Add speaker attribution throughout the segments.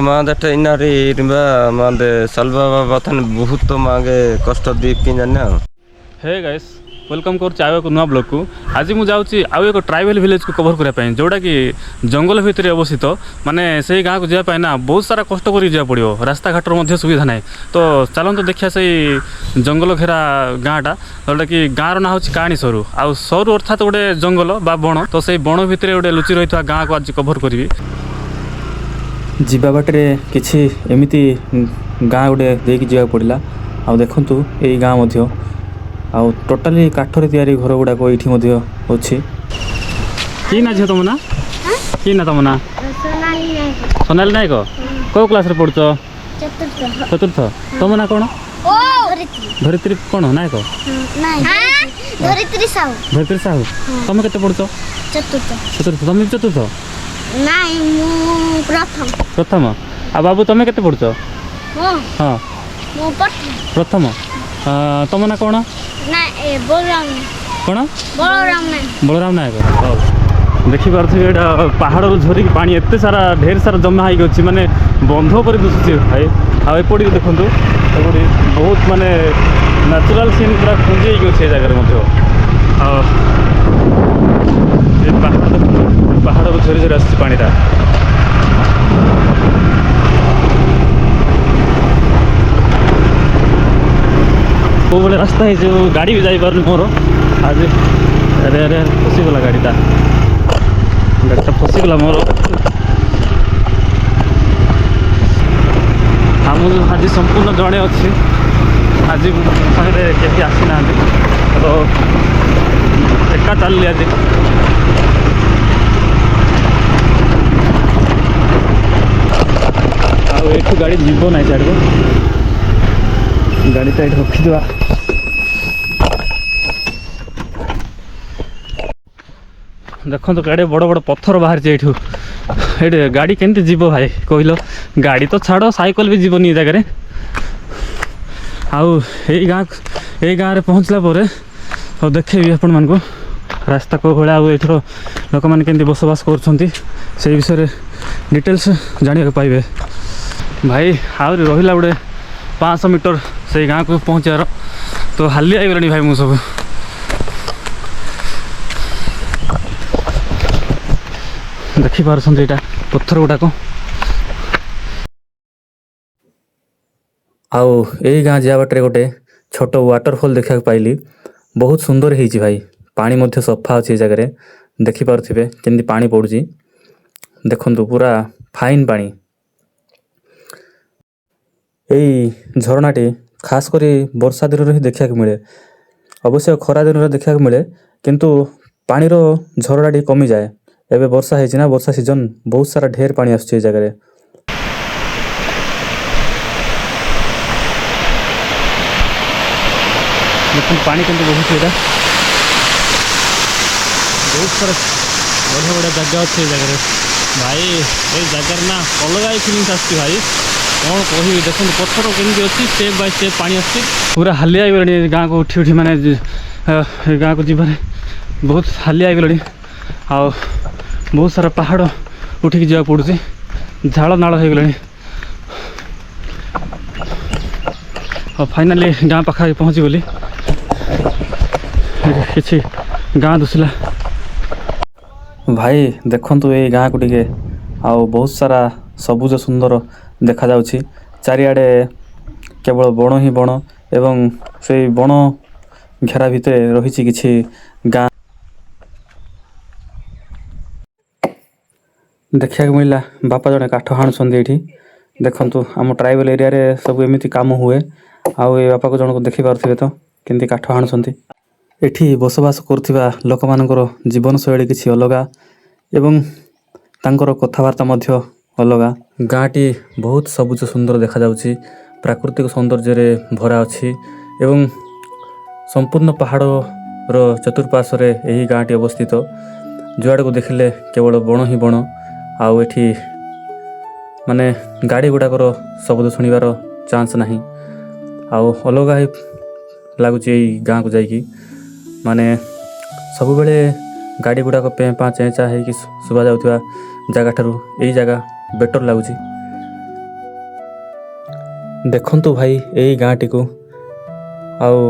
Speaker 1: मादे ट्रेनरी रिबा मादे सलवा बाथन बहुत मागे कष्ट दी कि जाने।
Speaker 2: हे गाइस वेलकम करुच्चे आउ एक नुआ ब्लॉग को। आज मुझे जाऊँगी आउ एक ट्राइबल विलेज को कवर करने जोटा कि जंगल भितर अवस्थित माने से गाँव को जावाई ना बहुत सारा कष्ट कर जा पड़ो रास्ता घाटर मध्य सुविधा ना। तो चलते देखिए से जंगल घेरा गाँटा जोटा कि गाँव ना हूँ काणी सरू आउ सरू अर्थात गोटे जंगल बा बण। तो से बण भितर गोटे लुचि रही गाँव को आज कभर करी
Speaker 3: जीवा बाटे किछि एमिति गाँ गोटे देकी जावा पड़ला। आ देखंतु एई गाँ मध्य आ टोटाली काठरे तैयारी घर गुड़ाक ये अच्छी।
Speaker 2: कि ना झे तुम ना कि ना तुम ना सोनाली नायक कौ क्लास रे पढ़ुछ? चतुर्थ। तुम ना कौन? धरित्री कौन नायक? धरित्री साहू। तुम केते पढ़ुछ? चतुर्थ। तुम चतुर्थ? प्रथम। आ बाबू तुम केते पढ़ुछ? हाँ प्रथम। तुम ना कौन? कौन? बलराम नायक। देखी पारे पहाड़ झरी पानी एत सारा ढेर सारा जमा हो माने बंध पर दुसुचे भाई। आउपट देखो बहुत माने नेचुरल सीन पूरा खुंजी अच्छे जगह पहाड़ को झरी झरी आस पानीटा। कौ भाई रास्ता है जो गाड़ी भी जापर मोर आज। अरे अरे फसीगला गाड़ीटा फसीगला मोर। आज संपूर्ण जड़े अच्छी आज सागे कहीं आसी ना तो एका चलि आज। आठ गाड़ी जीव ना सियाड़ को गाड़ीटा ये रखीद। देखो तो गाड़ी बड़ बड़ पत्थर बाहर ये गाड़ी केमती जीव भाई कहल? गाड़ी तो छाड़ साइकल भी जीवन ये जगह। आउ यही गाँव में पहुँचला और देखेबी आपण मानक रास्ता कौ भाया आर लोक मैंने केमती बसवास कर विषय डिटेल्स जाना पाइबे भाई। आहरी रहा गोटे 500 मीटर से गाँव को पहुँचार तो हाली आईगलानी भाई मु सब। देखी पार्टी यहाँ पत्थर गुड़ाक
Speaker 3: आउ यही गाँ जा बाटे गोटे छोट वाटरफॉल देखा पाइली। बहुत सुंदर है भाई। पानी मध्य सफा अच्छी जगह देखी पारे केमती पानी पड़ुची देखंतु पूरा फाइन पानी। यही झरनाटी खास करी वर्षा दिन ही देखा मिले। अवश्य खरा दिन देखा मिले किंतु पानीर झरनाटी कमी जाए। एबे वर्षा है ना वर्षा सीजन बहुत सारा ढेर पानी आस जगह।
Speaker 2: पानी केमती बहुत यहाँ बहुत सारा बढ़िया बढ़िया जगह अच्छे जगह भाई। ये जगार ना अलग ही फिलिंग्स आस भाई कौन कह। देखो पत्थर केमती अच्छी स्टेप बाय स्टेप पानी आस पूरा हालिया गलानी गाँव को उठी उठी माने गाँव को जीवन बहुत हालिया गलानी। आ बहुत सारा पहाड़ उठिक जावा पड़ुची झाड़ नाड़ हो गलानी। और फाइनाली गाँ पाखा पहुँची गली किसी गाँ दुसला
Speaker 3: भाई। देखंतु ये गाँ को टिके आउ बहुत सारा सबुज सुंदर देखा जाउछि। चारिआडे केवल बण ही बण एवं से बण घेरा भितर रही किछि गाँ देखा मिलला। बापा जड़े काठ हाणुछंती एठी देखंतु आम ट्राइबल एरिया रे सब एमिति काम हुए। आउ ए बापा को जन को देखि पारथिबे तो केमती काठ हाणुछंती। एठी बसवास करथिबा लोक मानकर जीवन शैली किछि अलगा एवं तांकर कथावार्ता मध्य अलगा। गाँटी बहुत सबुज सुंदर देखा जाउछि प्राकृतिक सौंदर्य रे भरा अछि एवं संपूर्ण पहाड़ रो चतुर्पार्श्व रे एही गाँटी अवस्थित। जुआड़ को देखिले केवल बण ही बण। आउ एठी माने गाड़ी गुड़ाकर शब्द शुणिबार चांस नहीं। आउ अलगा ही लगुच गाँ को जाइकी माने सब बेले गाड़ी गुड़ाक पे पा चेचा है कि शुभा जाउथबा जगह ठारू यही जगह बेटर लगुच। ଦେଖନ୍ତୁ ଭାଇ ଏଇ ଗାଁଟିକୁ ଆଉ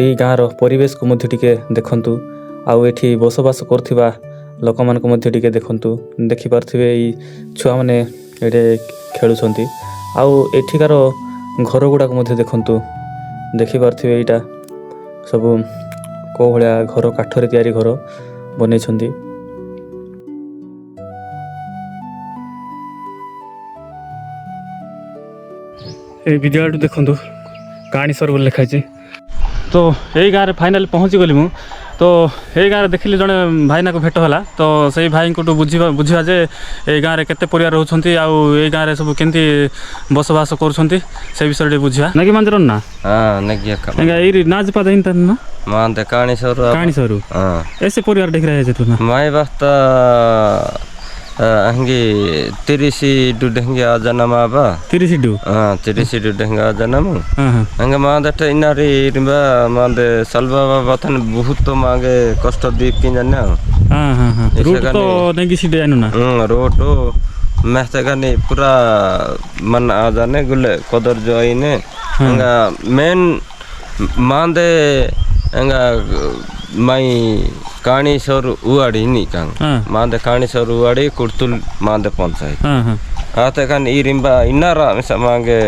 Speaker 3: ଏଇ ଗାଁର ପରିବେଶକୁ ମଧ୍ୟ ଟିକେ ଦେଖନ୍ତୁ ଆଉ ଏଠି ବସବାସ କରୁଥିବା ଲୋକମାନଙ୍କୁ ମଧ୍ୟ ଟିକେ ଦେଖନ୍ତୁ ଦେଖିପାରୁଥିବେ ଏଇ ଛୁଆମାନେ ଏଠି ଖେଳୁଛନ୍ତି ଆଉ ଏଠିକାର ଘର ଗୁଡ଼ାକ ମଧ୍ୟ ଦେଖନ୍ତୁ ଦେଖିପାରୁଥିବେ ଏଇଟା ସବୁ କେଉଁ ଭଳିଆ ଘର କାଠରେ ତିଆରି ଘର ବନେଇଛନ୍ତି। এই ভিডিওটি দেখন্তু କାଣିଶ୍ୱର ବୋଲି ଲେଖା ହେଇଛି।
Speaker 2: ତ ଏଇ ଗାଁରେ ଫାଇନାଲି ପହଞ୍ଚିଗଲି ମୁଁ। ତ ଏଇ ଗାଁରେ ଦେଖିଲି ଜଣେ ଭାଇନାକୁ ଭେଟ ହେଲା। ତ ସେଇ ଭାଇଙ୍କଠୁ ବୁଝିବା ଯେ ଏଇ ଗାଁରେ କେତେ ପରିବାର ରହୁଛନ୍ତି ଆଉ ଏଇ ଗାଁରେ ସବୁ କେମିତି ବସବାସ କରୁଛନ୍ତି ସେ ବିଷୟରେ ଟିକେ ବୁଝିବା ନାକି ମନ୍ଦିର ନା ଏଇ ନାଜ ପାଦ ନା
Speaker 1: मानते कहानी सर
Speaker 2: हाँ ऐसे परिवार देख रहे थे ना
Speaker 1: माई बस्ता हंगी 30 डुडेंगे आ जन्म आबा
Speaker 2: 30 डू
Speaker 1: हाँ 30 डुडेंगे आ जन्म हंगे मांदे इनारी रिंबा मांदे सलबा बाबा थन बहुत तो मांगे कष्ट दीप की जाने
Speaker 2: हाँ हाँ हाँ रोड तो नहीं किसी डे ना
Speaker 1: रोड तो महते कनी पूरा मन आ जाने गुले कदर जो आई ने हंगा मेन मांदे हंगा माई काणी सर उवाड़ी नी कांग मांदे काणी सर उवाड़ी कुर्तुल मांदे पंचायत आते कान ई रिंबा इनारा मिसा मांगे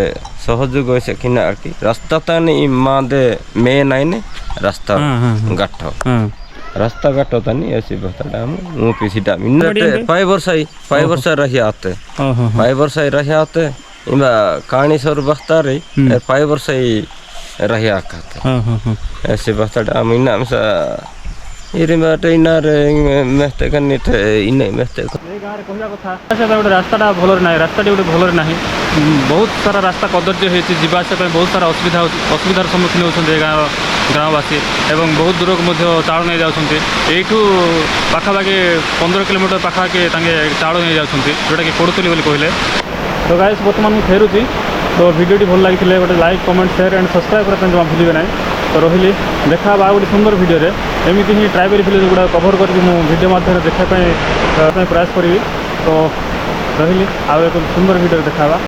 Speaker 1: सहयोग होइसे किना की रास्ता तनी मांदे मेन आइने रास्ता गाठो रास्ता गाठो तनी ऐसी बताडा मु पिसिटा मिनटे 5 वर्ष रही आते 5 वर्ष रही आते इमा काणी सर बस्ता रे 5 वर्ष रही आते ऐसे बताडा मिना मिसा इरिमाटे इनारे मेहते कनी थे इने मेहते
Speaker 2: ए गाँव रे कहला कथा से गोटे रास्ताटा भलर नाही रास्ताटी गोटे भलर नाही बहुत सारा रास्ता कदर्य होती जावास बहुत सारा असुविधार सम्मुखीन होती ग्रामवासी एवं बहुत दूर को चाउल नहीं जाऊँच यू पाखापाखि 15 किलोमीटर पाखापाखि चाउल नहीं जाऊँच जोटा कि पड़ुली बोली कहले। तो गाइस बर्तमान मुझे फेरुची तो वीडियोटी भल लगी गोटे like comment share and subscribe करते जमा भूलिए ना। तो रही देखा आ गोटे सुंदर वीडियो एमती ही ट्राइबल विलेज गुड़ा कभर करके वीडियो माध्यम देखापी प्रयास करी। तो रही आउ एक सुंदर वीडियो देखा।